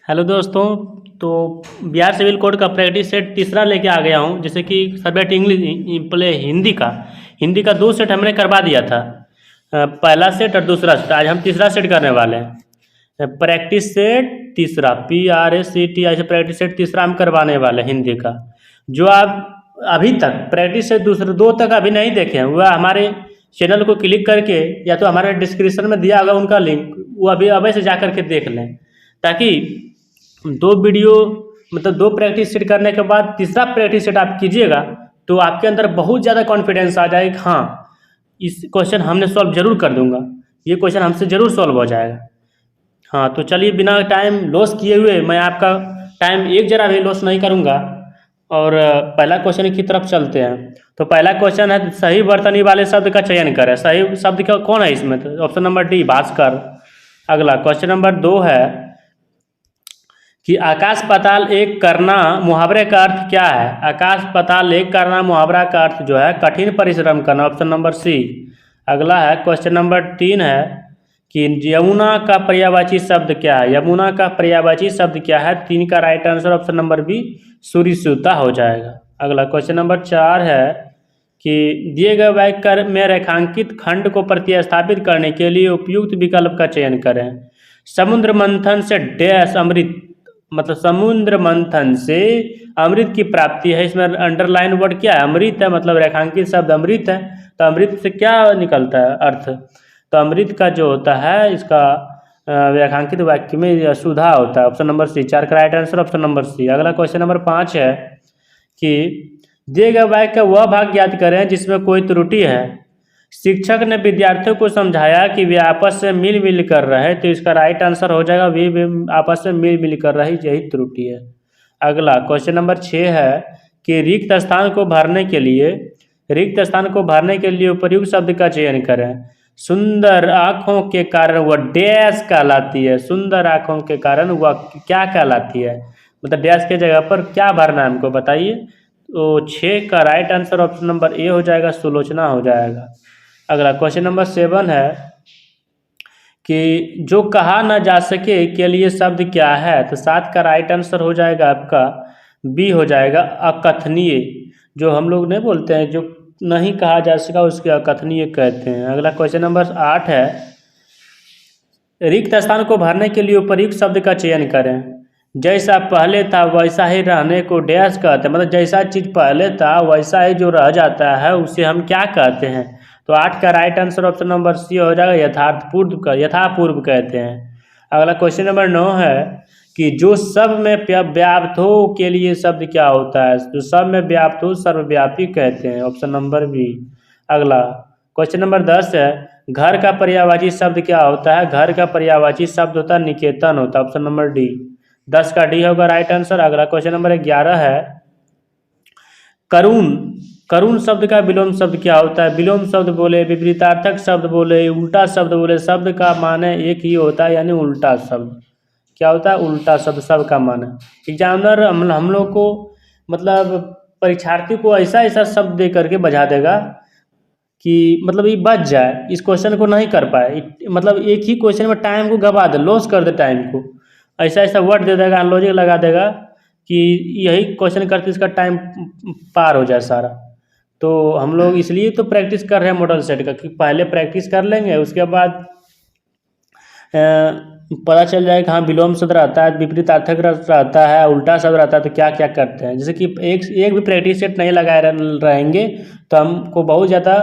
Hello दोस्तों। तो Bihar civil code का प्रैक्टिस सेट तीसरा लेके आ गया हूँ। जैसे कि सब्जेक्ट इंग्लिश पहले हिंदी का 2 सेट हमने करवा दिया था। पहला सेट और दूसरा सेट, आज हम तीसरा सेट करने वाले हैं। प्रैक्टिस सेट तीसरा, PRACT ऐसे प्रैक्टिस सेट तीसरा हम करवाने वाले हैं हिंदी का। जो आप अभी तक प्रैक्टिस सेट दूसरे 2 तक अभी नहीं देखे हैं, वह हमारे चैनल को क्लिक करके या तो हमारे डिस्क्रिप्शन में दिया होगा उनका लिंक, वो अभी से जा करके देख लें, ताकि 2 वीडियो मतलब 2 प्रैक्टिस सेट करने के बाद तीसरा प्रैक्टिस सेट आप कीजिएगा तो आपके अंदर बहुत ज़्यादा कॉन्फिडेंस आ जाएगा। हाँ, इस क्वेश्चन हमने सॉल्व जरूर कर दूंगा, ये क्वेश्चन हमसे जरूर सॉल्व हो जाएगा। हाँ, तो चलिए बिना टाइम लॉस किए हुए मैं आपका टाइम एक जरा भी लॉस नहीं करूँगा और पहला क्वेश्चन की तरफ चलते हैं। तो पहला क्वेश्चन है, सही वर्तनी वाले शब्द का चयन करें। सही शब्द का कौन है इसमें? तो ऑप्शन नंबर डी, भास्कर। अगला क्वेश्चन नंबर 2 है कि आकाश पाताल एक करना मुहावरे का अर्थ क्या है? आकाश पाताल एक करना मुहावरा का अर्थ जो है कठिन परिश्रम करना, ऑप्शन नंबर सी। अगला है क्वेश्चन नंबर 3 है कि यमुना का पर्यायवाची शब्द क्या है? यमुना का पर्यायवाची शब्द क्या है? 3 का right answer option number B, Suryasuta हो जाएगा। अगला क्वेश्चन नंबर 4 है कि दिए गए वाक्य में रेखांकित खंड को प्रतिस्थापित करने के लिए उपयुक्त विकल्प का चयन करें। समुद्र मंथन से डैश अमृत, मतलब समुद्र मंथन से अमृत की प्राप्ति है। इसमें अंडरलाइन वर्ड क्या है? अमृत है, मतलब रेखांकित शब्द अमृत है। तो अमृत से क्या निकलता है अर्थ? तो अमृत का जो होता है इसका रेखांकित वाक्य में सुधा होता है, ऑप्शन नंबर सी। 4 का right answer option number C. अगला क्वेश्चन नंबर 5 है कि दिए गए वाक्य का वह भाग ज्ञात करें जिसमें कोई त्रुटि है। शिक्षक ने विद्यार्थियों को समझाया कि वे आपस से मिल मिल कर रहे, तो इसका राइट आंसर हो जाएगा वे आपस में मिल मिल कर रहे, यही त्रुटि है। अगला क्वेश्चन नंबर 6 है कि रिक्त स्थान को भरने के लिए उपयुक्त शब्द का चयन करें। सुंदर आँखों के कारण वह डैश कहलाती है। सुंदर आँखों के कारण वह क्या कहलाती है, मतलब डैश के जगह पर क्या भरना है हमको बताइए। तो 6 का right answer option number A हो जाएगा, सुलोचना हो जाएगा। अगला क्वेश्चन नंबर 7 है कि जो कहा न जा सके के लिए शब्द क्या है? तो 7 का राइट आंसर हो जाएगा आपका बी हो जाएगा, अकथनीय। जो हम लोग नहीं बोलते हैं जो नहीं कहा जा सका उसके अकथनीय कहते हैं। अगला क्वेश्चन नंबर 8 है, रिक्त स्थान को भरने के लिए उपयुक्त शब्द का चयन करें। जैसा पहले था वैसा ही रहने को डैश कहते हैं, मतलब जैसा चीज़ पहले था वैसा ही जो रह जाता है उसे हम क्या कहते हैं? तो 8 का right answer option number C हो जाएगा, यथापूर्व कहते हैं। अगला क्वेश्चन नंबर 9 है कि जो सब में व्याप्त हो के लिए शब्द क्या होता है? जो सब में व्याप्त हो सर्वव्यापी कहते हैं, ऑप्शन नंबर बी। अगला क्वेश्चन नंबर 10 है, घर का पर्यायवाची शब्द क्या होता है? घर का पर्यायवाची शब्द होता है निकेतन होता है, ऑप्शन नंबर डी। 10 का डी होगा राइट आंसर। अगला क्वेश्चन नंबर 11 है, करुण शब्द का विलोम शब्द क्या होता है? विलोम शब्द बोले, विपरीतार्थक शब्द बोले, उल्टा शब्द बोले, शब्द का माने एक ही होता है, यानी उल्टा शब्द। क्या होता है? उल्टा शब्द, सब का माने। एग्जामिनर हम लोग को मतलब परीक्षार्थी को ऐसा ऐसा शब्द दे करके बजा देगा कि मतलब ये बच जाए, इस क्वेश्चन को नहीं कर पाए, मतलब एक ही क्वेश्चन में टाइम को गवा दे, लॉस कर दे टाइम को। ऐसा ऐसा वर्ड दे देगा, लॉजिक लगा देगा कि यही क्वेश्चन करके इसका टाइम पार हो जाए सारा। तो हम लोग इसलिए तो प्रैक्टिस कर रहे हैं मॉडल सेट का, कि पहले प्रैक्टिस कर लेंगे, उसके बाद पता चल जाएगा हाँ विलोम शब्द रहता है, विपरीतार्थक रहता है, उल्टा शब्द रहता है, तो क्या क्या करते हैं। जैसे कि एक भी प्रैक्टिस सेट नहीं लगाए रहेंगे तो हमको बहुत ज़्यादा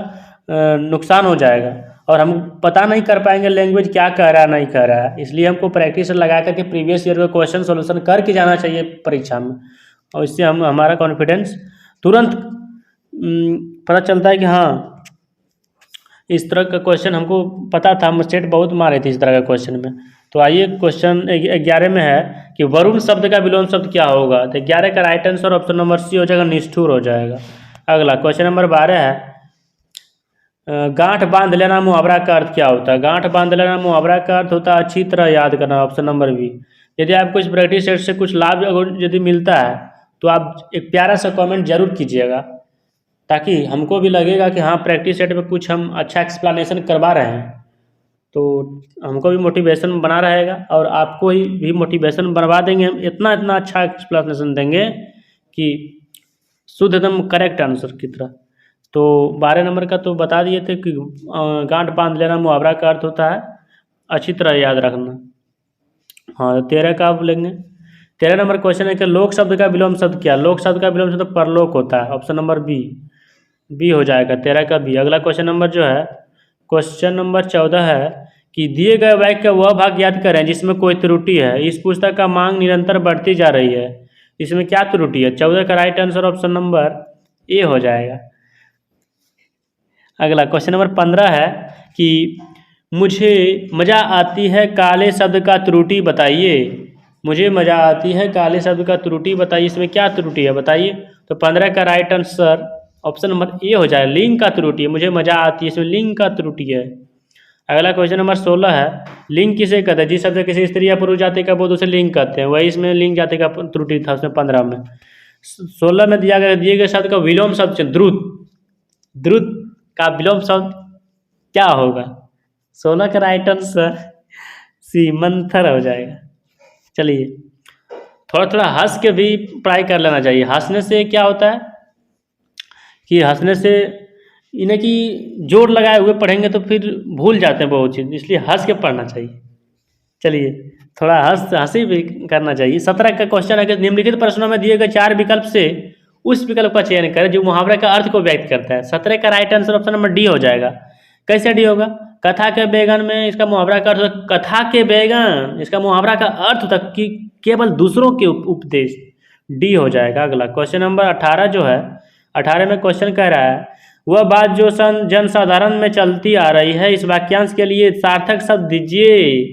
नुकसान हो जाएगा और हम पता नहीं कर पाएंगे लैंग्वेज क्या कह रहा है नहीं कह रहा है। इसलिए हमको प्रैक्टिस लगा करके प्रीवियस ईयर का क्वेश्चन सोल्यूशन करके जाना चाहिए परीक्षा में, और इससे हमारा कॉन्फिडेंस तुरंत पता चलता है कि हाँ इस तरह का क्वेश्चन हमको पता था, हम स्टेट बहुत मारे थे इस तरह का क्वेश्चन में। तो आइए क्वेश्चन 11 में है कि वरुण शब्द का विलोम शब्द क्या होगा? तो 11 का right answer option number C हो जाएगा, निष्ठुर हो जाएगा। अगला क्वेश्चन नंबर 12 है, गांठ बांध लेना मुहावरा का अर्थ क्या होता है? गांठ बांध लेना मुहावरा का अर्थ होता है अच्छी तरह याद करना, ऑप्शन नंबर बी। यदि आपको इस प्रैक्टिस सेट से कुछ लाभ यदि मिलता है तो आप एक प्यारा सा कमेंट जरूर कीजिएगा, ताकि हमको भी लगेगा कि हाँ प्रैक्टिस सेट में कुछ हम अच्छा एक्सप्लेनेशन करवा रहे हैं। तो हमको भी मोटिवेशन बना रहेगा और आपको ही भी मोटिवेशन बनवा देंगे। हम इतना इतना अच्छा एक्सप्लेनेशन देंगे कि शुद्ध एकदम करेक्ट आंसर की तरह। तो 12 नंबर का तो बता दिए थे कि गांठ बांध लेना मुहावरा का अर्थ होता है, अच्छी तरह याद रखना। हाँ, 13 का आप लेंगे। 13 नंबर क्वेश्चन है कि लोक शब्द का विलोम शब्द क्या? लोक शब्द का विलोम शब्द परलोक होता है, ऑप्शन नंबर बी हो जाएगा, 13 का बी। अगला क्वेश्चन नंबर जो है, क्वेश्चन नंबर 14 है कि दिए गए वाक्य का वह भाग याद करें जिसमें कोई त्रुटि है। इस पुस्तक का मांग निरंतर बढ़ती जा रही है, इसमें क्या त्रुटि है? 14 का right answer option number A हो जाएगा। अगला क्वेश्चन नंबर 15 है कि मुझे मज़ा आती है काले शब्द का त्रुटि बताइए। मुझे मज़ा आती है काले शब्द का त्रुटि बताइए, इसमें क्या त्रुटि है बताइए? तो 15 का right answer option number A हो जाए, लिंग का त्रुटि है। मुझे मज़ा आती है, इसमें लिंग का त्रुटि है। अगला क्वेश्चन नंबर 16 है, लिंग किसे कहते हैं? जिस शब्द किसी स्त्री या पुरुष जाति का बोध उसे लिंग कहते हैं, वही इसमें लिंग जाति का त्रुटि था उसमें 15 में। 16 में दिए गए शब्द का विलोम शब्द द्रुत, द्रुत का विलोम शब्द क्या होगा? 16 का राइट आंसर सी मंथर हो जाएगा। चलिए, थोड़ा थोड़ा हंस के भी पढ़ाई कर लेना चाहिए। हंसने से क्या होता है कि हंसने से इन्हें कि जोर लगाए हुए पढ़ेंगे तो फिर भूल जाते हैं बहुत चीज़, इसलिए हंस के पढ़ना चाहिए। चलिए, थोड़ा हंसी भी करना चाहिए। 17 का क्वेश्चन है कि निम्नलिखित प्रश्नों में दिए गए 4 विकल्प से उस विकल्प का चयन करें जो मुहावरे का अर्थ को व्यक्त करता है। 17 का right answer option number D हो जाएगा। कैसे डी होगा? कथा के बैगन में इसका मुहावरा का अर्थ, कथा के बैगन इसका मुहावरा का अर्थ तक कि केवल दूसरों के उपदेश, डी हो जाएगा। अगला क्वेश्चन नंबर 18 जो है, 18 में क्वेश्चन कह रहा है वह बात जो जनसाधारण में चलती आ रही है, इस वाक्यांश के लिए सार्थक शब्द दीजिए।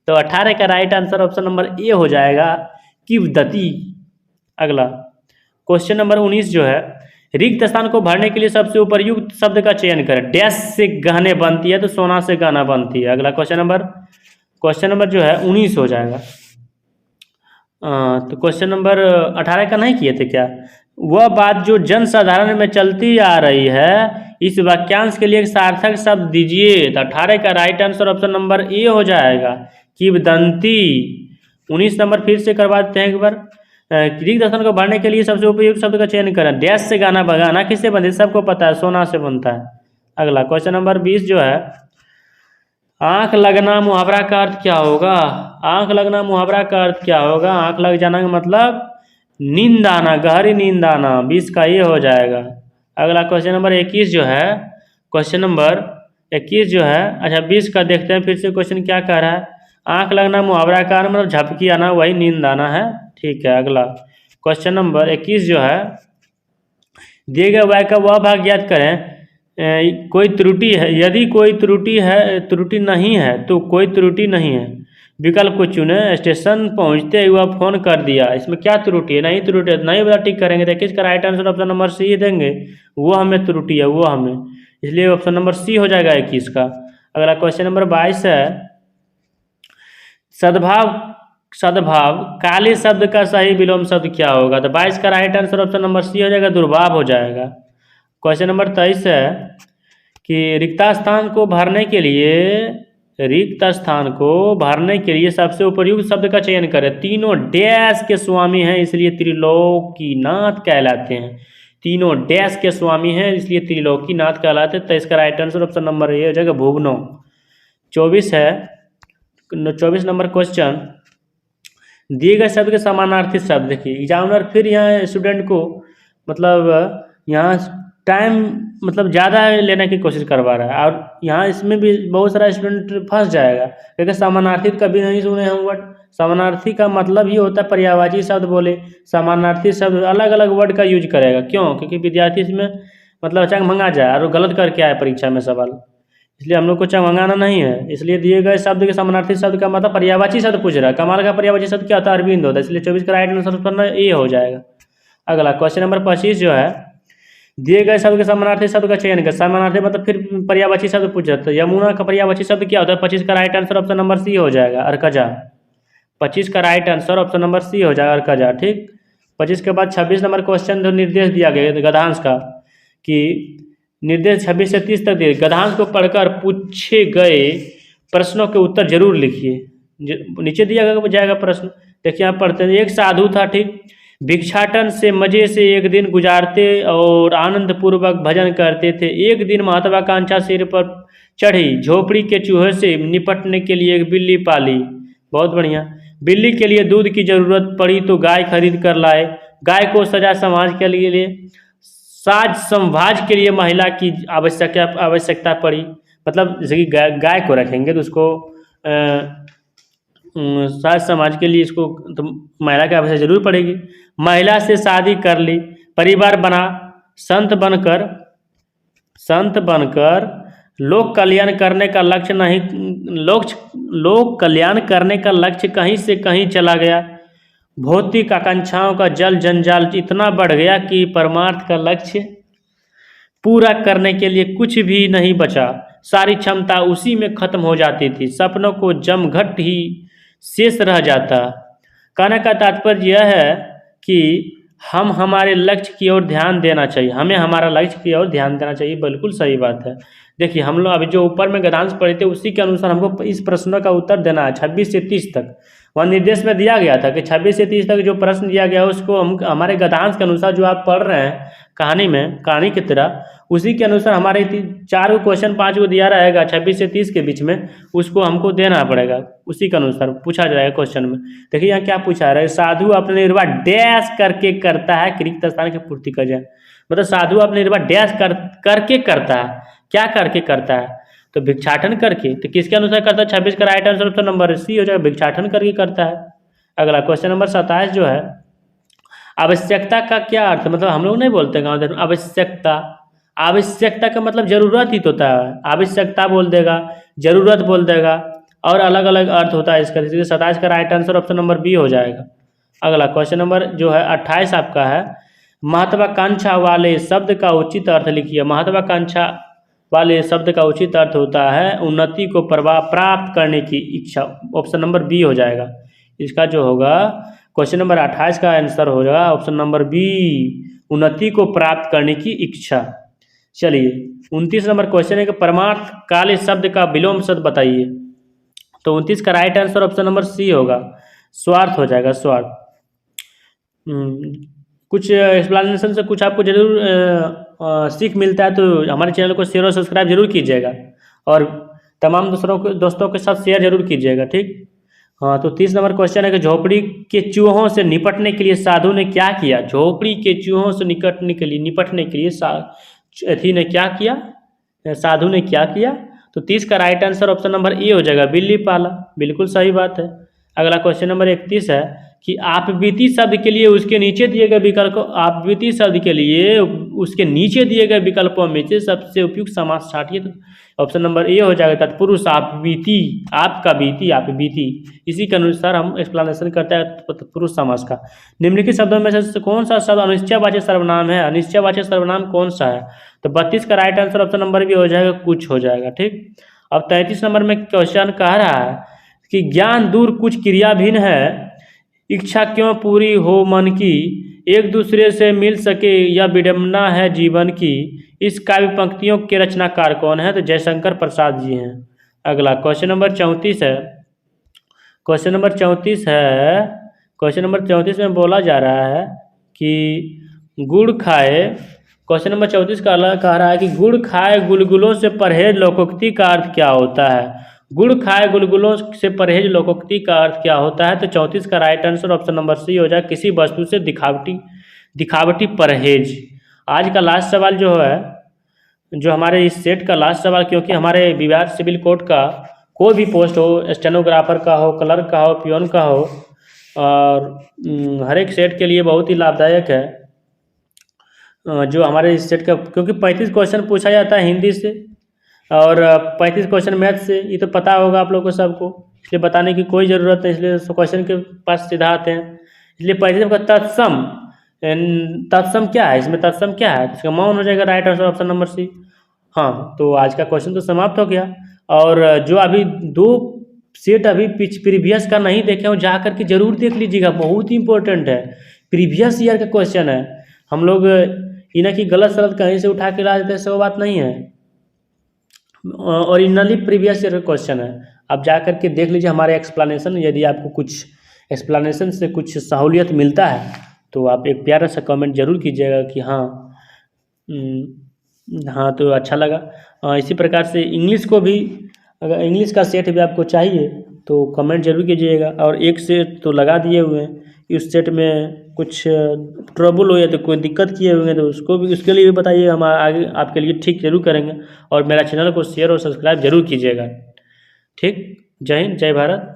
तो 18 का right answer option number A हो जाएगा, किवदती। अगला क्वेश्चन नंबर 19 जो है, रिक्त स्थान को भरने के लिए सबसे उपयुक्त शब्द का चयन करें। डैश से गहने बनती है तो सोना से गहना बनती है। अगला क्वेश्चन नंबर जो है 19 हो जाएगा। तो क्वेश्चन नंबर 18 का नहीं किए थे क्या? वह बात जो जनसाधारण में चलती आ रही है, इस वाक्यांश के लिए एक सार्थक शब्द दीजिए। तो 18 का right answer option number A हो जाएगा, किवदंती। 19 नंबर फिर से करवा देते हैं एक बार। रिक्त स्थान को भरने के लिए सबसे उपयुक्त शब्द का चयन करें। डैश से गाना बगाना किससे बनती है? सबको पता है, सोना से बनता है। अगला क्वेश्चन नंबर 20 जो है, आंख लगना मुहावरा का अर्थ क्या होगा? आंख लगना मुहावरा का अर्थ क्या होगा? आंख लग जाना का मतलब नींद आना, गहरी नींद आना। 20 का ये हो जाएगा। अगला क्वेश्चन नंबर 21 जो है, क्वेश्चन नंबर 21 जो है, अच्छा 20 का देखते हैं फिर से क्वेश्चन क्या कह रहा है। आंख लगना मुहावरा का मतलब झपकी आना, वही नींद आना है। ठीक है। अगला क्वेश्चन नंबर 21 जो है, दिए गए वाक्य का वह भाग याद करें कोई त्रुटि है। यदि कोई त्रुटि नहीं है तो कोई त्रुटि नहीं है, विकल्प को चुने। स्टेशन पहुंचते ही वह फोन कर दिया, इसमें क्या त्रुटि है? नहीं त्रुटि है, नहीं बता टिक करेंगे तो किसका right answer option number C देंगे, वो हमें त्रुटि है, वो हमें, इसलिए ऑप्शन नंबर सी हो जाएगा 21 का। अगला क्वेश्चन नंबर 22 है, सद्भाव काले शब्द का सही विलोम शब्द क्या होगा? तो 22 का right answer option number C हो जाएगा, दुर्भाव हो जाएगा। क्वेश्चन नंबर 23 है कि रिक्त स्थान को भरने के लिए सबसे उपयुक्त शब्द का चयन करें। तीनों डैश के स्वामी हैं इसलिए त्रिलोकीनाथ कहलाते हैं। तीनों डैश के स्वामी हैं इसलिए त्रिलोकीनाथ कहलाते हैं। तो इसका right answer option number A हो जाएगा, भुवनो। 24 है, 24 नंबर क्वेश्चन, दिए गए शब्द के समानार्थी शब्द। देखिए एग्जामिनर फिर यहाँ स्टूडेंट को मतलब यहाँ टाइम मतलब ज़्यादा लेने की कोशिश करवा रहा है, और यहाँ इसमें भी बहुत सारा स्टूडेंट फंस जाएगा क्योंकि समानार्थी कभी नहीं सुने हम वर्ड। समानार्थी का मतलब ही होता है पर्यायवाची शब्द बोले। समानार्थी शब्द अलग अलग वर्ड का यूज करेगा, क्यों? क्योंकि विद्यार्थी इसमें मतलब चंगमंगा जाए और गलत करके आए परीक्षा में सवाल, इसलिए हम लोग को चंगमंगाना नहीं है। इसलिए दिए गए शब्द के समानार्थी शब्द का मतलब पर्यायवाची शब्द पूछ रहा है। कमाल का पर्यायवाची शब्द क्या होता है? अरविंद होता है, इसलिए 24 का राइट आंसर ए हो जाएगा। अगला क्वेश्चन नंबर 25 जो है, दिए गए शब्द के समानार्थी शब्द का चयन कर। समानार्थी मतलब फिर पर्यायवाची शब्द पूछ रहा है। यमुना का पर्यायवाची शब्द क्या होता है? 25 का right answer option number C हो जाएगा, अर्कजा। 25 का right answer option number C हो जाएगा, अर्कजा। ठीक। 25 के बाद 26 नंबर क्वेश्चन जो निर्देश दिया गया गद्यांश का, कि निर्देश 26 से 30 तक दिए गद्यांश को पढ़कर पूछे गए प्रश्नों के उत्तर जरूर लिखिए। नीचे दिया जाएगा प्रश्न। देखिए यहाँ पढ़ते हैं। एक साधु था, ठीक, भिक्षाटन से मजे से एक दिन गुजारते और आनंद पूर्वक भजन करते थे। एक दिन महत्वाकांक्षा सिर पर चढ़ी, झोपड़ी के चूहे से निपटने के लिए एक बिल्ली पाली। बहुत बढ़िया। बिल्ली के लिए दूध की जरूरत पड़ी तो गाय खरीद कर लाए। गाय को साज संभाज के लिए महिला की आवश्यकता पड़ी। मतलब जैसे कि गाय को रखेंगे तो उसको साज समाज के लिए इसको तो महिला की आवश्यकता जरूर पड़ेगी। महिला से शादी कर ली, परिवार बना, संत बनकर लोक कल्याण करने का लक्ष्य नहीं लोक कल्याण करने का लक्ष्य कहीं से कहीं चला गया। भौतिक आकांक्षाओं का जल जंजाल इतना बढ़ गया कि परमार्थ का लक्ष्य पूरा करने के लिए कुछ भी नहीं बचा। सारी क्षमता उसी में खत्म हो जाती थी। सपनों को जमघट ही शेष रह जाता। कहने का तात्पर्य यह है कि हम हमारे लक्ष्य की ओर ध्यान देना चाहिए। हमें हमारा लक्ष्य की ओर ध्यान देना चाहिए। बिल्कुल सही बात है। देखिए हम लोग अभी जो ऊपर में गद्यांश पढ़े थे उसी के अनुसार हमको इस प्रश्नों का उत्तर देना है 26 से 30 तक। वह निर्देश में दिया गया था कि 26 से 30 तक जो प्रश्न दिया गया है उसको हम हमारे गद्यांश के अनुसार जो आप पढ़ रहे हैं कहानी की तरह, उसी के अनुसार हमारे 4 क्वेश्चन 5 को दिया रहेगा 26 से 30 के बीच में, उसको हमको देना पड़ेगा। उसी के अनुसार पूछा जाएगा क्वेश्चन में। देखिए यहाँ क्या पूछा रहा है। साधु अपने निर्वाह डैश करके करता है कि रिक्त स्थान की पूर्ति कर जाए। मतलब साधु अपने निर्वाह डैश करके करता है। क्या करके करता है? तो भिक्षाटन करके। तो किसके अनुसार करता है? 26 का right answer option number C हो जाएगा, भिक्षाटन करके करता है। अगला क्वेश्चन नंबर 27 जो है, आवश्यकता का क्या अर्थ? मतलब हम लोग नहीं बोलते गाँव में आवश्यकता का मतलब जरूरत ही तो होता है। आवश्यकता बोल देगा, जरूरत बोल देगा, और अलग अलग अर्थ होता है इसका। इसलिए 27 का right answer option number B हो जाएगा। अगला क्वेश्चन नंबर जो है 28 आपका है, महत्वाकांक्षा वाले शब्द का उचित अर्थ लिखिए। महत्वाकांक्षा वाले शब्द का उचित अर्थ होता है उन्नति को प्राप्त करने की इच्छा। ऑप्शन नंबर बी हो जाएगा। इसका जो होगा क्वेश्चन नंबर 28 का आंसर हो जाएगा ऑप्शन नंबर बी, उन्नति को प्राप्त करने की इच्छा। चलिए 29 नंबर क्वेश्चन है कि परमार्थ काले शब्द का विलोम शब्द बताइए। तो 29 का right answer option number C होगा, स्वार्थ हो जाएगा, स्वार्थ। कुछ एक्सप्लेनेशन से कुछ आपको जरूर सीख मिलता है तो हमारे चैनल को शेयर और सब्सक्राइब जरूर कीजिएगा, और तमाम दोस्तों के साथ शेयर जरूर कीजिएगा, ठीक। हाँ, तो 30 नंबर क्वेश्चन है कि झोपड़ी के चूहों से निपटने के लिए साधु ने क्या किया? झोपड़ी के चूहों से निपटने के लिए साधु ने क्या किया? तो 30 का right answer option number A हो जाएगा, बिल्ली पाला। बिल्कुल सही बात है। अगला क्वेश्चन नंबर 31 है कि आपबीती शब्द के लिए उसके नीचे दिए गए विकल्पों में से सबसे उपयुक्त समास छांटिए। तो ऑप्शन नंबर ए हो जाएगा, तत्पुरुष आपबीती, आपका बीती, आपबीती। इसी के अनुसार हम एक्सप्लेनेशन करते हैं तत्पुरुष समास का। निम्नलिखित शब्दों में से कौन सा शब्द अनिश्चयवाची सर्वनाम है? अनिश्चयवाची सर्वनाम कौन सा है? तो 32 का राइट आंसर ऑप्शन नंबर भी हो जाएगा, कुछ हो जाएगा, ठीक। अब 33 नंबर में क्वेश्चन कह रहा है कि ज्ञान दूर कुछ क्रिया भिन्न है, इच्छा क्यों पूरी हो मन की, एक दूसरे से मिल सके या विडम्बना है जीवन की, इस काव्य पंक्तियों के रचनाकार कौन है? तो जयशंकर प्रसाद जी हैं। अगला क्वेश्चन नंबर 34 है। क्वेश्चन नंबर 34 में बोला जा रहा है कि गुड़ खाए। क्वेश्चन नंबर 34 का कह रहा है कि गुड़ खाए गुलगुलों से परहेज लोकोक्ति का अर्थ क्या होता है? गुड़ खाए गुलगुलों से परहेज लोकोक्ति का अर्थ क्या होता है? तो 34 का right answer option number C हो जाए, किसी वस्तु से दिखावटी परहेज। आज का लास्ट सवाल जो है, जो हमारे इस सेट का लास्ट सवाल, क्योंकि हमारे विभाग सिविल कोड का कोई भी पोस्ट हो, स्टेनोग्राफर का हो, क्लर्क का हो, पियोन का हो, और हर एक सेट के लिए बहुत ही लाभदायक है जो हमारे इस सेट का, क्योंकि 35 क्वेश्चन पूछा जाता है हिंदी से और 35 क्वेश्चन मैथ से। ये तो पता होगा आप लोगों को सबको, इसलिए बताने की कोई ज़रूरत नहीं, इसलिए क्वेश्चन के पास सीधा आते हैं। इसलिए 35 का तत्सम क्या है? इसमें तत्सम क्या है? इसका मौन हो जाएगा, right answer option number C. हाँ, तो आज का क्वेश्चन तो समाप्त हो गया। और जो अभी 2 सेट अभी प्रीवियस का नहीं देखे हो, जा करके जरूर देख लीजिएगा, बहुत ही इंपॉर्टेंट है। प्रीवियस ईयर का क्वेश्चन है। हम लोग इन्हें की गलत सलत कहीं से उठा के ला देते हैं, वो बात नहीं है। ओरिजिनली प्रीवियस ईयर का क्वेश्चन है। आप जा कर के देख लीजिए हमारे एक्सप्लेनेशन। यदि आपको कुछ एक्सप्लेनेशन से कुछ सहूलियत मिलता है तो आप एक प्यारा सा कमेंट ज़रूर कीजिएगा कि हाँ हाँ तो अच्छा लगा। इसी प्रकार से इंग्लिश को भी, अगर इंग्लिश का सेट भी आपको चाहिए तो कमेंट जरूर कीजिएगा। और एक सेट तो लगा दिए हुए हैं, इस सेट में कुछ ट्रबल हो या तो कोई दिक्कत किए हुए हैं तो उसको भी, उसके लिए भी बताइए, हम आगे आपके लिए ठीक जरूर करेंगे। और मेरा चैनल को शेयर और सब्सक्राइब जरूर कीजिएगा। ठीक, जय हिंद, जय भारत।